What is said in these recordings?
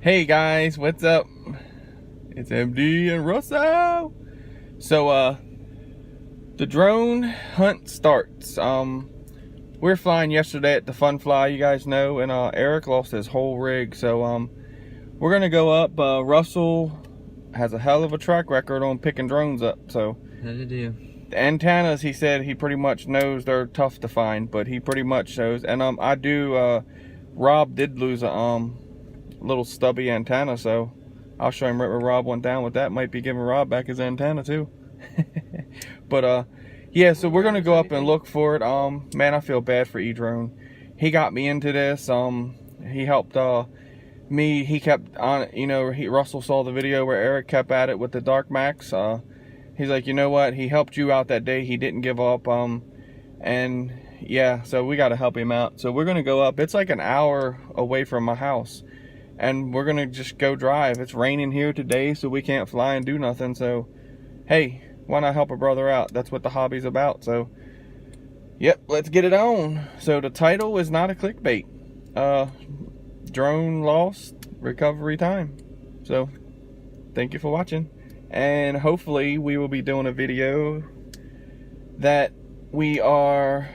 Hey guys, what's up? It's MD and Russo. So the drone hunt starts. We were flying yesterday at the Fun Fly, you guys know, and Eric lost his whole rig. So we're gonna go up. Russell has a hell of a track record on picking drones up. So How to do? the antennas, he said he pretty much knows they're tough to find, but he pretty much shows. And I do. Rob did lose a little stubby antenna, so I'll show him right where Rob went down with that. Might be giving Rob back his antenna too. But yeah, so we're gonna go up and look for it. Man, I feel bad for Edrone. He got me into this. He helped me. He kept on, Russell saw the video where Eric kept at it with the Dark Max. He's like, you know what, he helped you out that day. He didn't give up. And yeah, so we got to help him out. So we're gonna go up. It's like an hour away from my house, and we're gonna just go drive. It's raining here today, so we can't fly and do nothing. So hey, why not help a brother out? That's what the hobby's about. So yep, let's get it on. So the title is not a clickbait. Drone lost, recovery time. So thank you for watching, and hopefully we will be doing a video that we are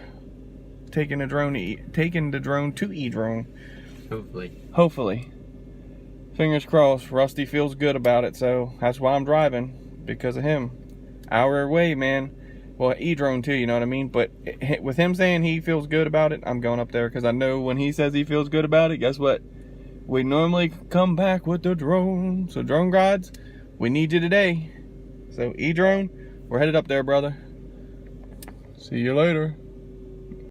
taking the drone to Edrone. Hopefully. Fingers crossed. Rusty feels good about it, so that's why I'm driving, because of him. Hour away, man. Well, Edrone too, you know what I mean? But with him saying he feels good about it, I'm going up there, because I know when he says he feels good about it, guess what? We normally come back with the drone. So drone gods, we need you today. So Edrone, we're headed up there, brother. See you later.